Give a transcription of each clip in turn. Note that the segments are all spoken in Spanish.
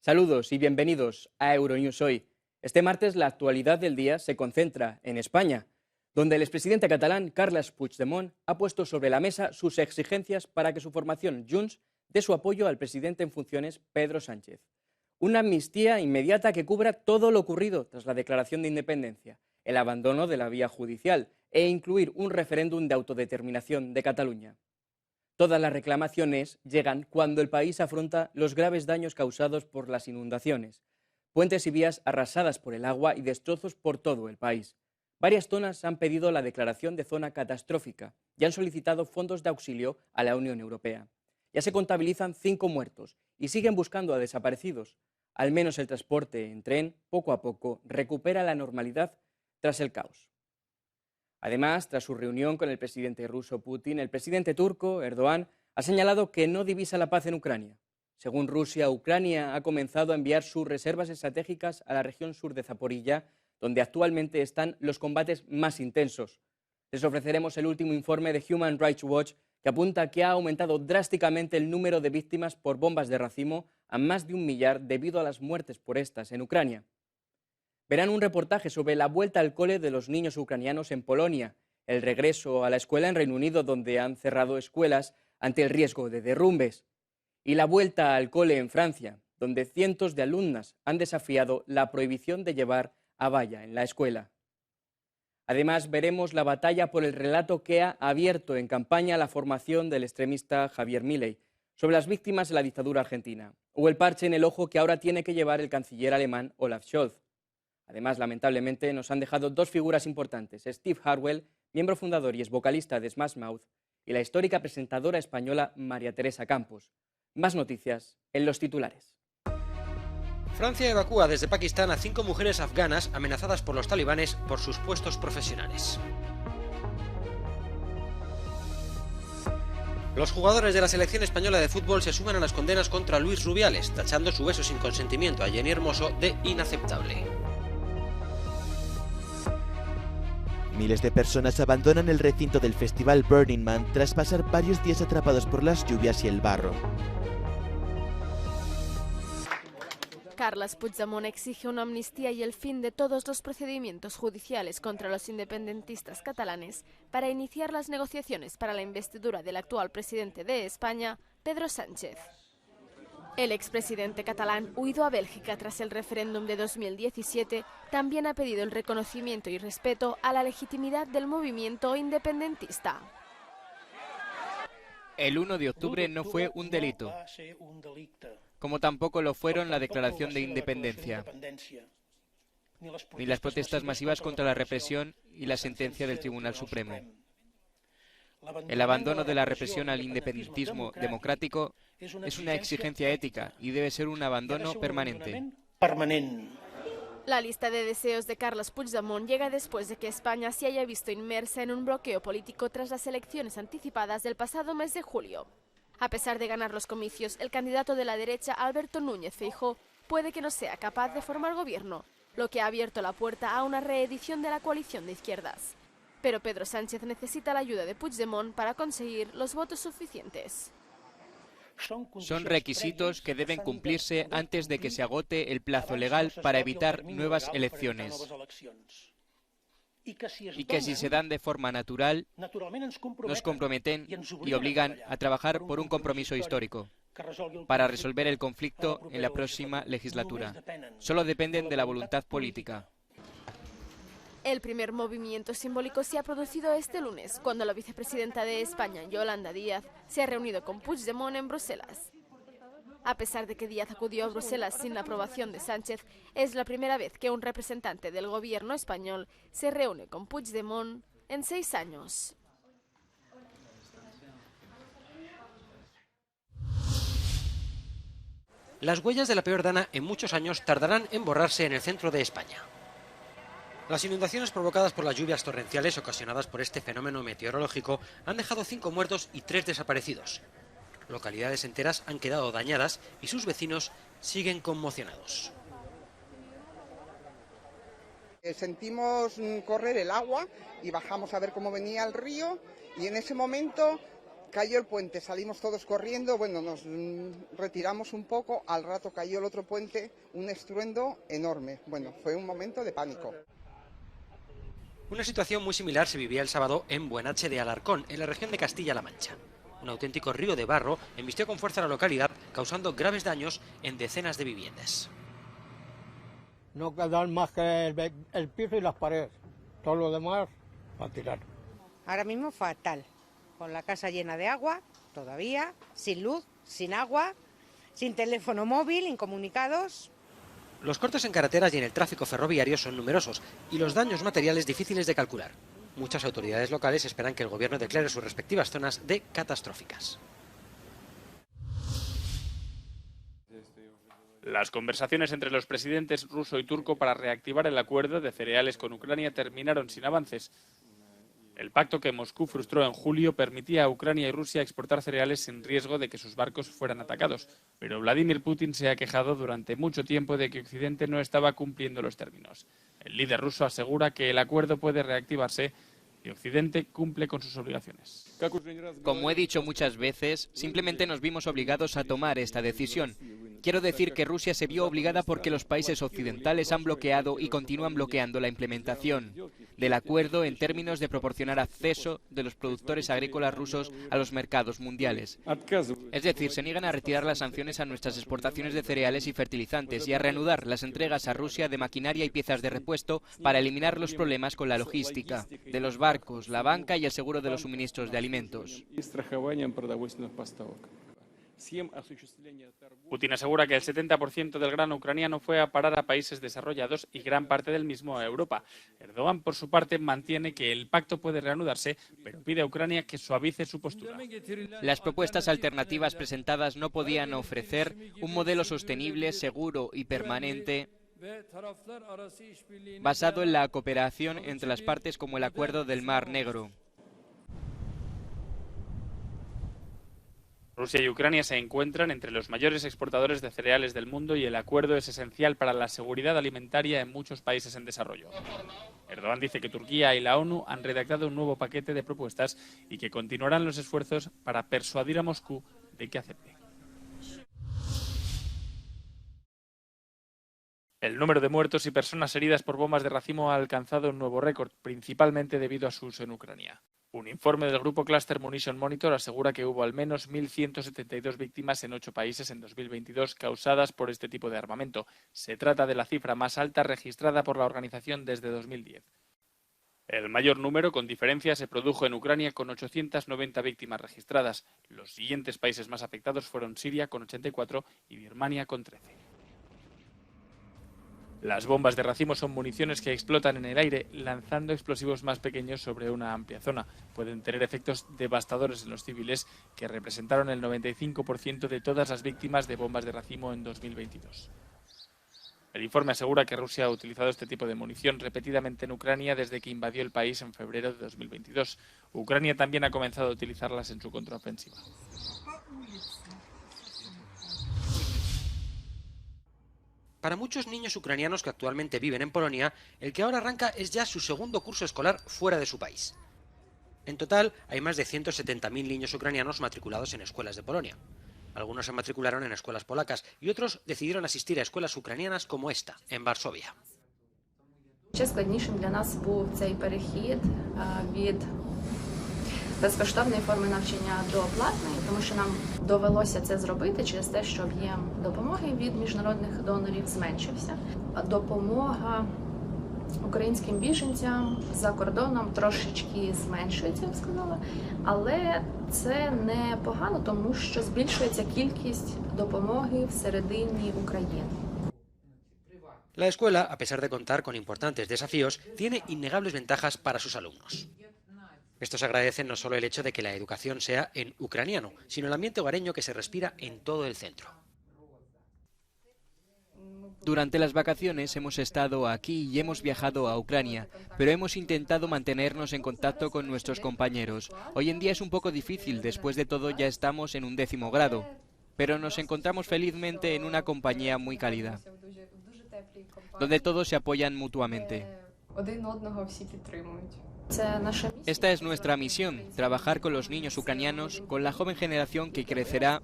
Saludos y bienvenidos a Euronews Hoy. Este martes la actualidad del día se concentra en España, donde el expresidente catalán Carles Puigdemont ha puesto sobre la mesa sus exigencias para que su formación Junts dé su apoyo al presidente en funciones Pedro Sánchez. Una amnistía inmediata que cubra todo lo ocurrido tras la declaración de independencia, el abandono de la vía judicial e incluir un referéndum de autodeterminación de Cataluña. Todas las reclamaciones llegan cuando el país afronta los graves daños causados por las inundaciones, puentes y vías arrasadas por el agua y destrozos por todo el país. Varias zonas han pedido la declaración de zona catastrófica y han solicitado fondos de auxilio a la Unión Europea. Ya se contabilizan 5 muertos y siguen buscando a desaparecidos. Al menos el transporte en tren, poco a poco, recupera la normalidad tras el caos. Además, tras su reunión con el presidente ruso Putin, el presidente turco, Erdogan, ha señalado que no divisa la paz en Ucrania. Según Rusia, Ucrania ha comenzado a enviar sus reservas estratégicas a la región sur de Zaporilla, donde actualmente están los combates más intensos. Les ofreceremos el último informe de Human Rights Watch, que apunta que ha aumentado drásticamente el número de víctimas por bombas de racimo a más de 1 millar debido a las muertes por estas en Ucrania. Verán un reportaje sobre la vuelta al cole de los niños ucranianos en Polonia, el regreso a la escuela en Reino Unido, donde han cerrado escuelas ante el riesgo de derrumbes, y la vuelta al cole en Francia, donde cientos de alumnas han desafiado la prohibición de llevar abaya en la escuela. Además, veremos la batalla por el relato que ha abierto en campaña la formación del extremista Javier Milei sobre las víctimas de la dictadura argentina, o el parche en el ojo que ahora tiene que llevar el canciller alemán Olaf Scholz. Además, lamentablemente, nos han dejado 2 figuras importantes, Steve Harwell, miembro fundador y exvocalista de Smash Mouth, y la histórica presentadora española María Teresa Campos. Más noticias en los titulares. Francia evacúa desde Pakistán a 5 mujeres afganas amenazadas por los talibanes por sus puestos profesionales. Los jugadores de la selección española de fútbol se suman a las condenas contra Luis Rubiales, tachando su beso sin consentimiento a Jenny Hermoso de inaceptable. Miles de personas abandonan el recinto del festival Burning Man tras pasar varios días atrapados por las lluvias y el barro. Carles Puigdemont exige una amnistía y el fin de todos los procedimientos judiciales contra los independentistas catalanes para iniciar las negociaciones para la investidura del actual presidente de España, Pedro Sánchez. El expresidente catalán, huido a Bélgica tras el referéndum de 2017, también ha pedido el reconocimiento y respeto a la legitimidad del movimiento independentista. El 1 de octubre no fue un delito, como tampoco lo fueron la declaración de independencia, ni las protestas masivas contra la represión y la sentencia del Tribunal Supremo. El abandono de la represión al independentismo democrático es una exigencia ética y debe ser un abandono permanente. La lista de deseos de Carles Puigdemont llega después de que España se haya visto inmersa en un bloqueo político tras las elecciones anticipadas del pasado mes de julio. A pesar de ganar los comicios, el candidato de la derecha, Alberto Núñez Feijóo, puede que no sea capaz de formar gobierno, lo que ha abierto la puerta a una reedición de la coalición de izquierdas. Pero Pedro Sánchez necesita la ayuda de Puigdemont para conseguir los votos suficientes. Son requisitos que deben cumplirse antes de que se agote el plazo legal para evitar nuevas elecciones. Y que si se dan de forma natural, nos comprometen y obligan a trabajar por un compromiso histórico para resolver el conflicto en la próxima legislatura. Solo dependen de la voluntad política. El primer movimiento simbólico se ha producido este lunes, cuando la vicepresidenta de España, Yolanda Díaz, se ha reunido con Puigdemont en Bruselas. A pesar de que Díaz acudió a Bruselas sin la aprobación de Sánchez, es la primera vez que un representante del gobierno español se reúne con Puigdemont en 6 años. Las huellas de la peor dana en muchos años tardarán en borrarse en el centro de España. Las inundaciones provocadas por las lluvias torrenciales ocasionadas por este fenómeno meteorológico han dejado 5 muertos y 3 desaparecidos. Localidades enteras han quedado dañadas y sus vecinos siguen conmocionados. Sentimos correr el agua y bajamos a ver cómo venía el río y en ese momento Cayó el puente, salimos todos corriendo, bueno, nos retiramos un poco, al rato cayó el otro puente, un estruendo enorme. Bueno, fue un momento de pánico. Una situación muy similar se vivía el sábado en Buenache de Alarcón, en la región de Castilla-La Mancha. Un auténtico río de barro embistió con fuerza la localidad, causando graves daños en decenas de viviendas. No quedan más que el piso y las paredes, todo lo demás a tirar. Ahora mismo fatal, con la casa llena de agua, todavía, sin luz, sin agua, sin teléfono móvil, incomunicados. Los cortes en carreteras y en el tráfico ferroviario son numerosos y los daños materiales difíciles de calcular. Muchas autoridades locales esperan que el gobierno declare sus respectivas zonas de catastróficas. Las conversaciones entre los presidentes ruso y turco para reactivar el acuerdo de cereales con Ucrania terminaron sin avances. El pacto que Moscú frustró en julio permitía a Ucrania y Rusia exportar cereales sin riesgo de que sus barcos fueran atacados. Pero Vladimir Putin se ha quejado durante mucho tiempo de que Occidente no estaba cumpliendo los términos. El líder ruso asegura que el acuerdo puede reactivarse y Occidente cumple con sus obligaciones. Como he dicho muchas veces, simplemente nos vimos obligados a tomar esta decisión. Quiero decir que Rusia se vio obligada porque los países occidentales han bloqueado y continúan bloqueando la implementación del acuerdo en términos de proporcionar acceso de los productores agrícolas rusos a los mercados mundiales. Es decir, se niegan a retirar las sanciones a nuestras exportaciones de cereales y fertilizantes y a reanudar las entregas a Rusia de maquinaria y piezas de repuesto para eliminar los problemas con la logística de los barcos, la banca y el seguro de los suministros de alimentos. Putin asegura que el 70% del grano ucraniano fue a parar a países desarrollados y gran parte del mismo a Europa. Erdogan, por su parte, mantiene que el pacto puede reanudarse, pero pide a Ucrania que suavice su postura. Las propuestas alternativas presentadas no podían ofrecer un modelo sostenible, seguro y permanente basado en la cooperación entre las partes, como el Acuerdo del Mar Negro. Rusia y Ucrania se encuentran entre los mayores exportadores de cereales del mundo y el acuerdo es esencial para la seguridad alimentaria en muchos países en desarrollo. Erdogan dice que Turquía y la ONU han redactado un nuevo paquete de propuestas y que continuarán los esfuerzos para persuadir a Moscú de que acepte. El número de muertos y personas heridas por bombas de racimo ha alcanzado un nuevo récord, principalmente debido a su uso en Ucrania. Un informe del grupo Cluster Munition Monitor asegura que hubo al menos 1.172 víctimas en 8 países en 2022 causadas por este tipo de armamento. Se trata de la cifra más alta registrada por la organización desde 2010. El mayor número, con diferencia, se produjo en Ucrania con 890 víctimas registradas. Los siguientes países más afectados fueron Siria con 84 y Birmania con 13. Las bombas de racimo son municiones que explotan en el aire, lanzando explosivos más pequeños sobre una amplia zona. Pueden tener efectos devastadores en los civiles, que representaron el 95% de todas las víctimas de bombas de racimo en 2022. El informe asegura que Rusia ha utilizado este tipo de munición repetidamente en Ucrania desde que invadió el país en febrero de 2022. Ucrania también ha comenzado a utilizarlas en su contraofensiva. Para muchos niños ucranianos que actualmente viven en Polonia, el que ahora arranca es ya su segundo curso escolar fuera de su país. En total, hay más de 170.000 niños ucranianos matriculados en escuelas de Polonia. Algunos se matricularon en escuelas polacas y otros decidieron asistir a escuelas ucranianas como esta, en Varsovia. Безкоштовної форми навчання до платної, тому що нам довелося це зробити через те, що об'єм допомоги від міжнародних донорів зменшився. Допомога українським біженцям за кордоном трошечки зменшується, я б сказала, але це не погано, тому що збільшується кількість допомоги всередині України. La escuela, a pesar de contar con importantes desafíos, tiene innegables ventajas para sus alumnos. Estos agradecen no solo el hecho de que la educación sea en ucraniano, sino el ambiente hogareño que se respira en todo el centro. Durante las vacaciones hemos estado aquí y hemos viajado a Ucrania, pero hemos intentado mantenernos en contacto con nuestros compañeros. Hoy en día es un poco difícil, después de todo ya estamos en un 10º grado, pero nos encontramos felizmente en una compañía muy cálida, donde todos se apoyan mutuamente. Esta es nuestra misión, trabajar con los niños ucranianos, con la joven generación que crecerá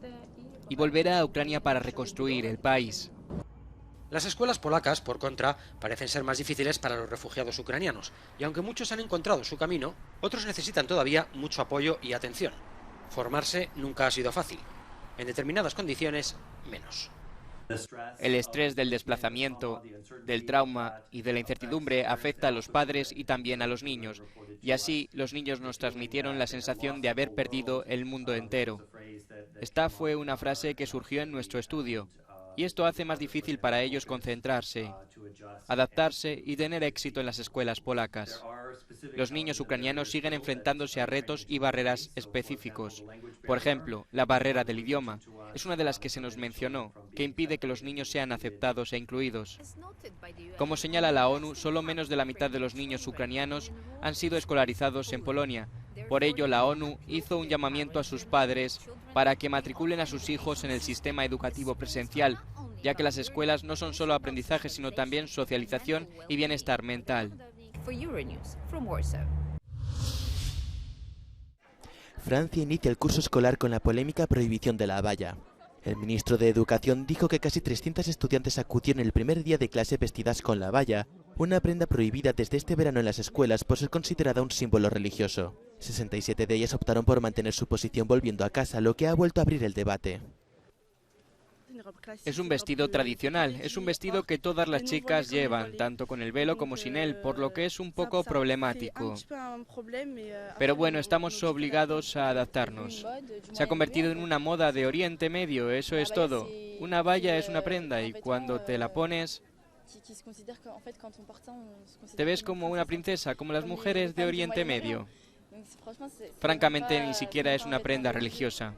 y volverá a Ucrania para reconstruir el país. Las escuelas polacas, por contra, parecen ser más difíciles para los refugiados ucranianos, y aunque muchos han encontrado su camino, otros necesitan todavía mucho apoyo y atención. Formarse nunca ha sido fácil. En determinadas condiciones, menos. El estrés del desplazamiento, del trauma y de la incertidumbre afecta a los padres y también a los niños, y así los niños nos transmitieron la sensación de haber perdido el mundo entero. Esta fue una frase que surgió en nuestro estudio, y esto hace más difícil para ellos concentrarse, adaptarse y tener éxito en las escuelas polacas. Los niños ucranianos siguen enfrentándose a retos y barreras específicos. Por ejemplo, la barrera del idioma es una de las que se nos mencionó, que impide que los niños sean aceptados e incluidos. Como señala la ONU, solo menos de la mitad de los niños ucranianos han sido escolarizados en Polonia. Por ello, la ONU hizo un llamamiento a sus padres para que matriculen a sus hijos en el sistema educativo presencial, ya que las escuelas no son solo aprendizaje, sino también socialización y bienestar mental. Francia inicia el curso escolar con la polémica prohibición de la abaya. El ministro de Educación dijo que casi 300 estudiantes acudieron el primer día de clase vestidas con la abaya, una prenda prohibida desde este verano en las escuelas por ser considerada un símbolo religioso. 67 de ellas optaron por mantener su posición volviendo a casa, lo que ha vuelto a abrir el debate. Es un vestido tradicional, es un vestido que todas las chicas llevan, tanto con el velo como sin él, por lo que es un poco problemático. Pero bueno, estamos obligados a adaptarnos. Se ha convertido en una moda de Oriente Medio, eso es todo. Una abaya es una prenda y cuando te la pones, te ves como una princesa, como las mujeres de Oriente Medio. Francamente, ni siquiera es una prenda religiosa.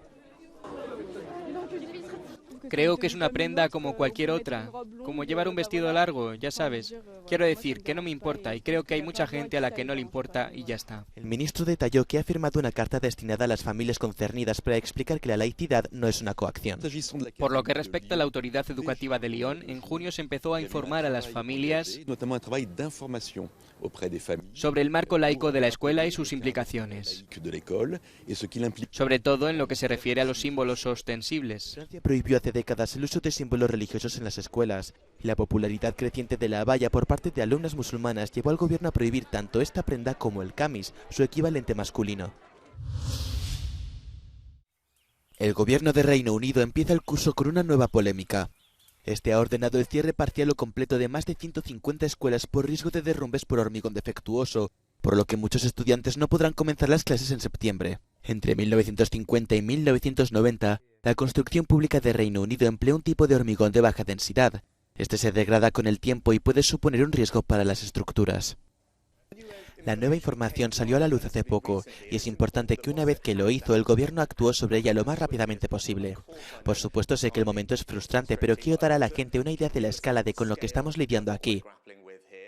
Creo que es una prenda como cualquier otra, como llevar un vestido largo, ya sabes. Quiero decir que no me importa y creo que hay mucha gente a la que no le importa y ya está. El ministro detalló que ha firmado una carta destinada a las familias concernidas para explicar que la laicidad no es una coacción. Por lo que respecta a la Autoridad Educativa de Lyon, en junio se empezó a informar a las familias sobre el marco laico de la escuela y sus implicaciones, sobre todo en lo que se refiere a los símbolos ostensibles. Francia prohibió hace décadas el uso de símbolos religiosos en las escuelas, y la popularidad creciente de la abaya por parte de alumnas musulmanas llevó al gobierno a prohibir tanto esta prenda como el camis, su equivalente masculino. El gobierno de Reino Unido empieza el curso con una nueva polémica. Este ha ordenado el cierre parcial o completo de más de 150 escuelas por riesgo de derrumbes por hormigón defectuoso, por lo que muchos estudiantes no podrán comenzar las clases en septiembre. Entre 1950 y 1990, la construcción pública de Reino Unido emplea un tipo de hormigón de baja densidad. Este se degrada con el tiempo y puede suponer un riesgo para las estructuras. La nueva información salió a la luz hace poco y es importante que una vez que lo hizo, el gobierno actuó sobre ella lo más rápidamente posible. Por supuesto sé que el momento es frustrante, pero quiero dar a la gente una idea de la escala de con lo que estamos lidiando aquí.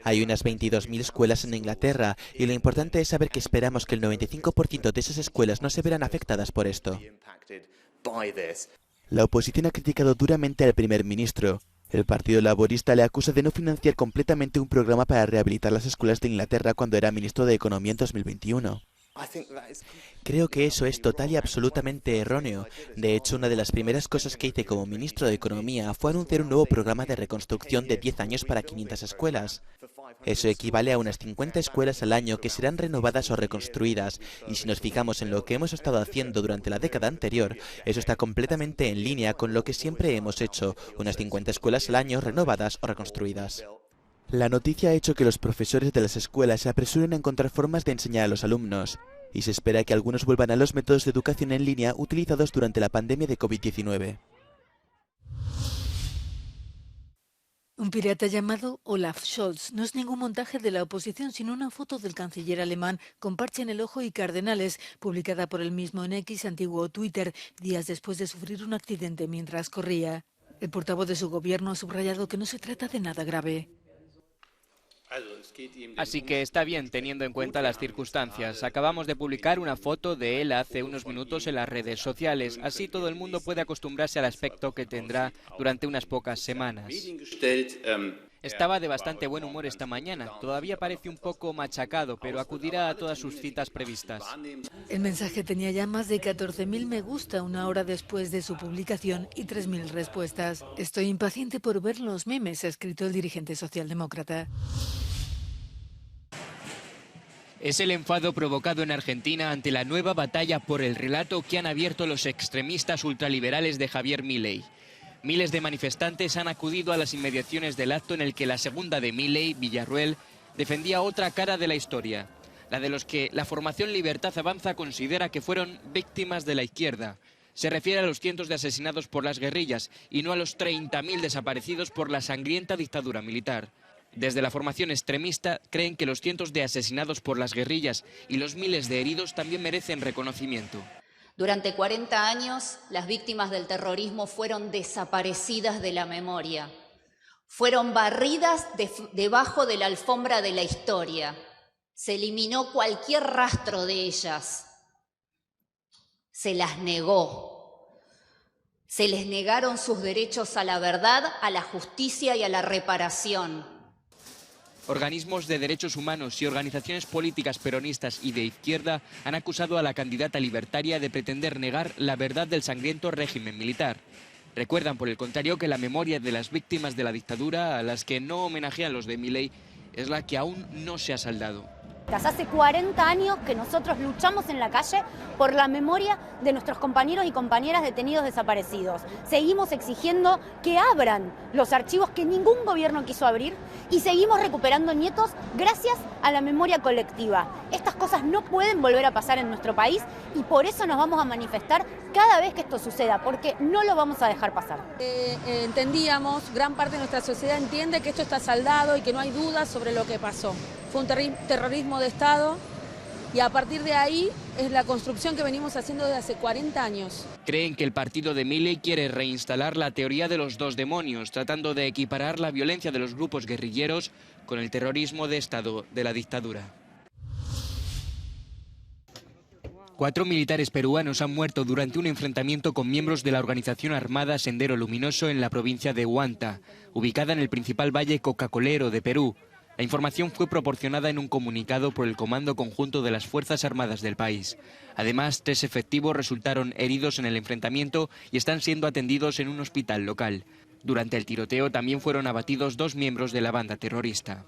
Hay unas 22.000 escuelas en Inglaterra y lo importante es saber que esperamos que el 95% de esas escuelas no se verán afectadas por esto. La oposición ha criticado duramente al primer ministro. El Partido Laborista le acusa de no financiar completamente un programa para rehabilitar las escuelas de Inglaterra cuando era ministro de Economía en 2021. Creo que eso es total y absolutamente erróneo. De hecho, una de las primeras cosas que hice como ministro de Economía fue anunciar un nuevo programa de reconstrucción de 10 años para 500 escuelas. Eso equivale a unas 50 escuelas al año que serán renovadas o reconstruidas, y si nos fijamos en lo que hemos estado haciendo durante la década anterior, eso está completamente en línea con lo que siempre hemos hecho, unas 50 escuelas al año renovadas o reconstruidas. La noticia ha hecho que los profesores de las escuelas se apresuren a encontrar formas de enseñar a los alumnos, y se espera que algunos vuelvan a los métodos de educación en línea utilizados durante la pandemia de COVID-19. Un pirata llamado Olaf Scholz no es ningún montaje de la oposición, sino una foto del canciller alemán con parche en el ojo y cardenales, publicada por él mismo en X, antiguo Twitter, días después de sufrir un accidente mientras corría. El portavoz de su gobierno ha subrayado que no se trata de nada grave. Así que está bien teniendo en cuenta las circunstancias. Acabamos de publicar una foto de él hace unos minutos en las redes sociales. Así todo el mundo puede acostumbrarse al aspecto que tendrá durante unas pocas semanas. Estaba de bastante buen humor esta mañana. Todavía parece un poco machacado, pero acudirá a todas sus citas previstas. El mensaje tenía ya más de 14.000 me gusta una hora después de su publicación y 3.000 respuestas. Estoy impaciente por ver los memes, ha escrito el dirigente socialdemócrata. Es el enfado provocado en Argentina ante la nueva batalla por el relato que han abierto los extremistas ultraliberales de Javier Milei. Miles de manifestantes han acudido a las inmediaciones del acto en el que la segunda de Milei, Villarruel, defendía otra cara de la historia, la de los que la formación Libertad Avanza considera que fueron víctimas de la izquierda. Se refiere a los cientos de asesinados por las guerrillas y no a los 30.000 desaparecidos por la sangrienta dictadura militar. Desde la formación extremista creen que los cientos de asesinados por las guerrillas y los miles de heridos también merecen reconocimiento. Durante 40 años, las víctimas del terrorismo fueron desaparecidas de la memoria. Fueron barridas debajo de la alfombra de la historia. Se eliminó cualquier rastro de ellas. Se las negó. Se les negaron sus derechos a la verdad, a la justicia y a la reparación. Organismos de derechos humanos y organizaciones políticas peronistas y de izquierda han acusado a la candidata libertaria de pretender negar la verdad del sangriento régimen militar. Recuerdan, por el contrario, que la memoria de las víctimas de la dictadura, a las que no homenajean los de Milei, es la que aún no se ha saldado. Hace 40 años que nosotros luchamos en la calle por la memoria de nuestros compañeros y compañeras detenidos desaparecidos. Seguimos exigiendo que abran los archivos que ningún gobierno quiso abrir y seguimos recuperando nietos gracias a la memoria colectiva. Estas cosas no pueden volver a pasar en nuestro país y por eso nos vamos a manifestar cada vez que esto suceda, porque no lo vamos a dejar pasar. Entendíamos, gran parte de nuestra sociedad entiende que esto está saldado y que no hay dudas sobre lo que pasó. Fue un terrorismo de Estado y a partir de ahí es la construcción que venimos haciendo desde hace 40 años. Creen que el partido de Milei quiere reinstalar la teoría de los dos demonios, tratando de equiparar la violencia de los grupos guerrilleros con el terrorismo de Estado de la dictadura. 4 militares peruanos han muerto durante un enfrentamiento con miembros de la organización armada Sendero Luminoso en la provincia de Huanta, ubicada en el principal valle coca-colero de Perú. La información fue proporcionada en un comunicado por el Comando Conjunto de las Fuerzas Armadas del país. Además, 3 efectivos resultaron heridos en el enfrentamiento y están siendo atendidos en un hospital local. Durante el tiroteo también fueron abatidos 2 miembros de la banda terrorista.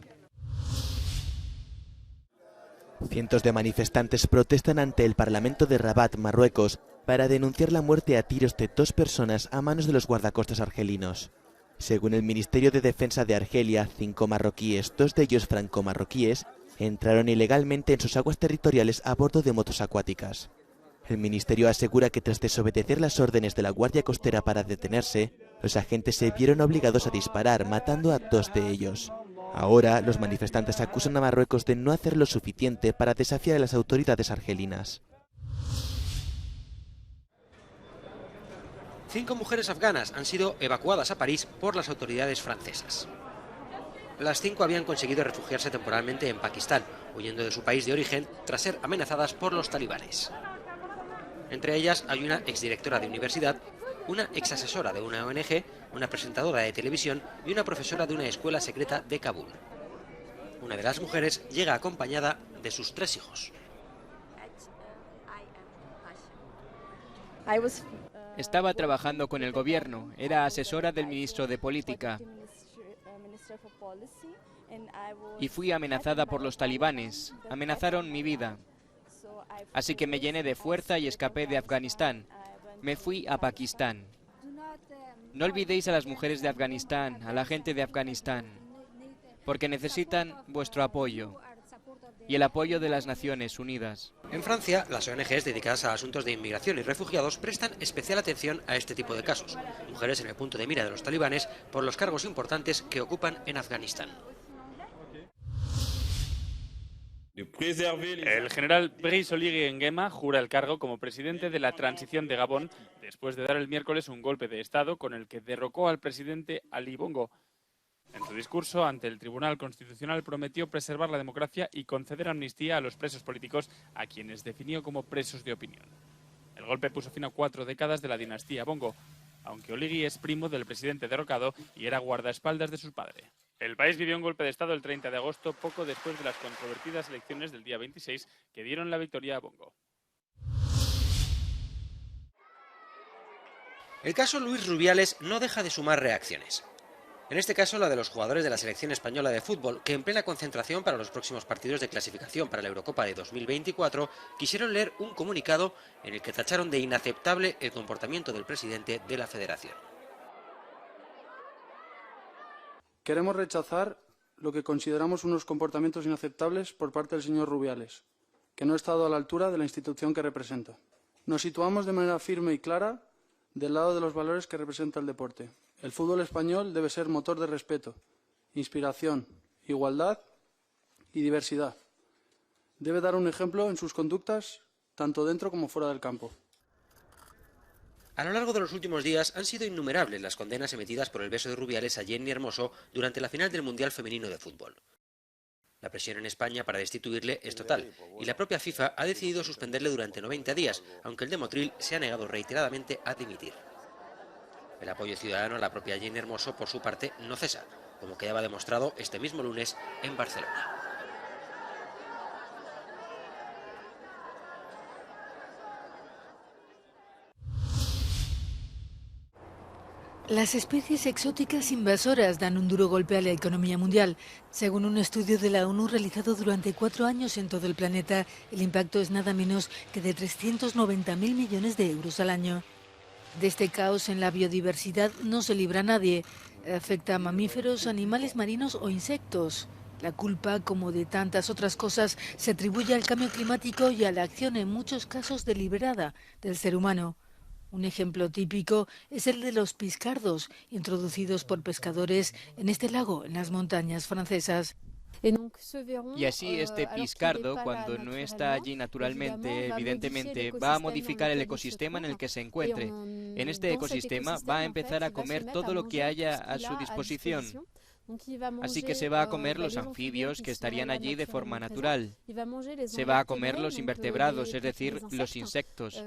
Cientos de manifestantes protestan ante el Parlamento de Rabat, Marruecos, para denunciar la muerte a tiros de 2 personas a manos de los guardacostas argelinos. Según el Ministerio de Defensa de Argelia, 5 marroquíes, 2 de ellos franco-marroquíes, entraron ilegalmente en sus aguas territoriales a bordo de motos acuáticas. El ministerio asegura que tras desobedecer las órdenes de la Guardia Costera para detenerse, los agentes se vieron obligados a disparar, matando a 2 de ellos. Ahora, los manifestantes acusan a Marruecos de no hacer lo suficiente para desafiar a las autoridades argelinas. 5 mujeres afganas han sido evacuadas a París por las autoridades francesas. Las 5 habían conseguido refugiarse temporalmente en Pakistán, huyendo de su país de origen tras ser amenazadas por los talibanes. Entre ellas hay una exdirectora de universidad, una exasesora de una ONG, una presentadora de televisión y una profesora de una escuela secreta de Kabul. Una de las mujeres llega acompañada de sus 3 hijos. Estaba trabajando con el gobierno, era asesora del ministro de Política y fui amenazada por los talibanes, amenazaron mi vida. Así que me llené de fuerza y escapé de Afganistán. Me fui a Pakistán. No olvidéis a las mujeres de Afganistán, a la gente de Afganistán, porque necesitan vuestro apoyo y el apoyo de las Naciones Unidas. En Francia, las ONGs dedicadas a asuntos de inmigración y refugiados prestan especial atención a este tipo de casos. Mujeres en el punto de mira de los talibanes por los cargos importantes que ocupan en Afganistán. El general Brice Oligui Nguema jura el cargo como presidente de la transición de Gabón después de dar el miércoles un golpe de Estado con el que derrocó al presidente Ali Bongo. En su discurso ante el Tribunal Constitucional prometió preservar la democracia y conceder amnistía a los presos políticos, a quienes definió como presos de opinión. El golpe puso fin a 4 décadas de la dinastía Bongo, aunque Oligui es primo del presidente derrocado y era guardaespaldas de su padre. El país vivió un golpe de Estado el 30 de agosto, poco después de las controvertidas elecciones del día 26 que dieron la victoria a Bongo. El caso Luis Rubiales no deja de sumar reacciones. En este caso, la de los jugadores de la selección española de fútbol, que en plena concentración para los próximos partidos de clasificación para la Eurocopa de 2024, quisieron leer un comunicado en el que tacharon de inaceptable el comportamiento del presidente de la federación. Queremos rechazar lo que consideramos unos comportamientos inaceptables por parte del señor Rubiales, que no ha estado a la altura de la institución que representa. Nos situamos de manera firme y clara del lado de los valores que representa el deporte. El fútbol español debe ser motor de respeto, inspiración, igualdad y diversidad. Debe dar un ejemplo en sus conductas, tanto dentro como fuera del campo. A lo largo de los últimos días han sido innumerables las condenas emitidas por el beso de Rubiales a Jenny Hermoso durante la final del Mundial Femenino de Fútbol. La presión en España para destituirle es total, y la propia FIFA ha decidido suspenderle durante 90 días, aunque el de Motril se ha negado reiteradamente a dimitir. El apoyo ciudadano a la propia Jenny Hermoso, por su parte, no cesa, como quedaba demostrado este mismo lunes en Barcelona. Las especies exóticas invasoras dan un duro golpe a la economía mundial. Según un estudio de la ONU realizado durante 4 años en todo el planeta, el impacto es nada menos que de 390.000 millones de euros al año. De este caos en la biodiversidad no se libra nadie. Afecta a mamíferos, animales marinos o insectos. La culpa, como de tantas otras cosas, se atribuye al cambio climático y a la acción, en muchos casos deliberada, del ser humano. Un ejemplo típico es el de los piscardos, introducidos por pescadores en este lago, en las montañas francesas. Y así este piscardo, cuando no está allí naturalmente, evidentemente, va a modificar el ecosistema en el que se encuentre. En este ecosistema va a empezar a comer todo lo que haya a su disposición. Así que se va a comer los anfibios que estarían allí de forma natural. Se va a comer los invertebrados, es decir, los insectos,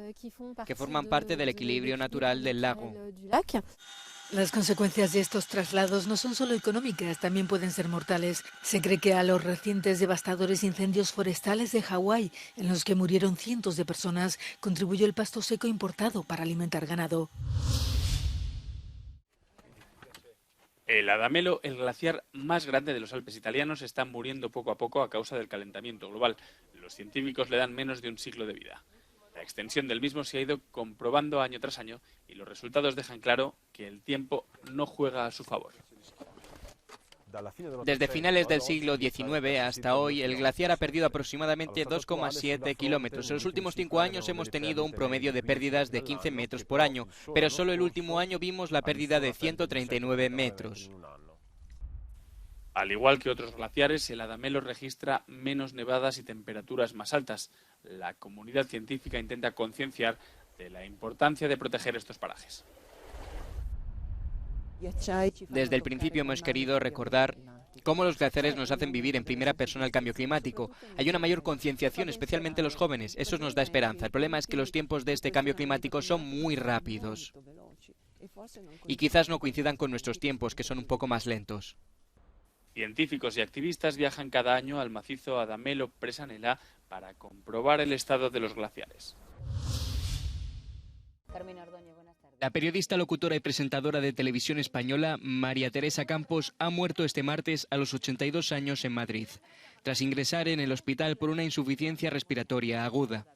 que forman parte del equilibrio natural del lago. Las consecuencias de estos traslados no son solo económicas, también pueden ser mortales. Se cree que a los recientes devastadores incendios forestales de Hawái, en los que murieron cientos de personas, contribuyó el pasto seco importado para alimentar ganado. El Adamelo, el glaciar más grande de los Alpes italianos, está muriendo poco a poco a causa del calentamiento global. Los científicos le dan menos de un siglo de vida. La extensión del mismo se ha ido comprobando año tras año y los resultados dejan claro que el tiempo no juega a su favor. Desde finales del siglo XIX hasta hoy, el glaciar ha perdido aproximadamente 2,7 kilómetros. En los últimos 5 años hemos tenido un promedio de pérdidas de 15 metros por año, pero solo el último año vimos la pérdida de 139 metros. Al igual que otros glaciares, el Adamelo registra menos nevadas y temperaturas más altas. La comunidad científica intenta concienciar de la importancia de proteger estos parajes. Desde el principio hemos querido recordar cómo los glaciares nos hacen vivir en primera persona el cambio climático. Hay una mayor concienciación, especialmente los jóvenes. Eso nos da esperanza. El problema es que los tiempos de este cambio climático son muy rápidos. Y quizás no coincidan con nuestros tiempos, que son un poco más lentos. Científicos y activistas viajan cada año al macizo Adamelo Presanelá para comprobar el estado de los glaciares. La periodista, locutora y presentadora de televisión española María Teresa Campos ha muerto este martes a los 82 años en Madrid, tras ingresar en el hospital por una insuficiencia respiratoria aguda.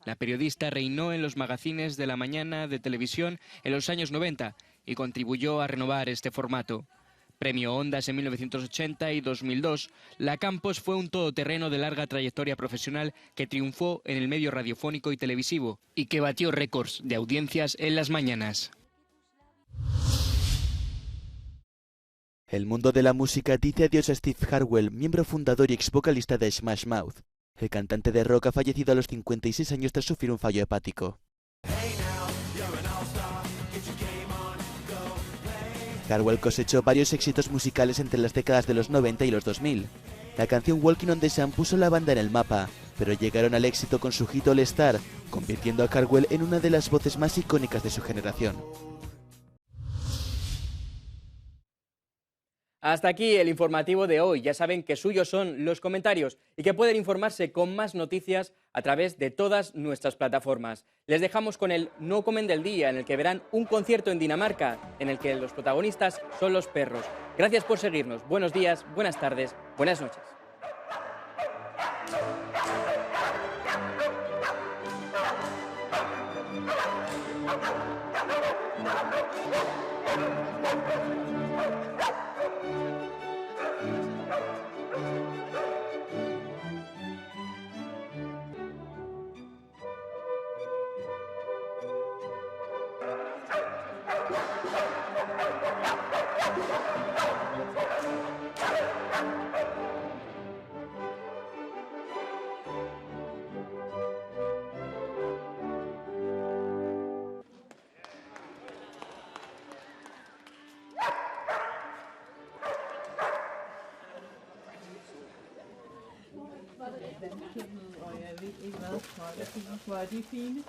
La periodista reinó en los magazines de la mañana de televisión en los años 90 y contribuyó a renovar este formato. Premio Ondas en 1980 y 2002, la Campos fue un todoterreno de larga trayectoria profesional que triunfó en el medio radiofónico y televisivo y que batió récords de audiencias en las mañanas. El mundo de la música dice adiós a Steve Harwell, miembro fundador y ex vocalista de Smash Mouth. El cantante de rock ha fallecido a los 56 años tras sufrir un fallo hepático. Harwell cosechó varios éxitos musicales entre las décadas de los 90 y los 2000. La canción Walking on the Sun puso la banda en el mapa, pero llegaron al éxito con su hit All Star, convirtiendo a Harwell en una de las voces más icónicas de su generación. Hasta aquí el informativo de hoy. Ya saben que suyos son los comentarios y que pueden informarse con más noticias a través de todas nuestras plataformas. Les dejamos con el No Comen del Día, en el que verán un concierto en Dinamarca, en el que los protagonistas son los perros. Gracias por seguirnos. Buenos días, buenas tardes, buenas noches. Og jeg ved ikke hvad, hvor er de fine.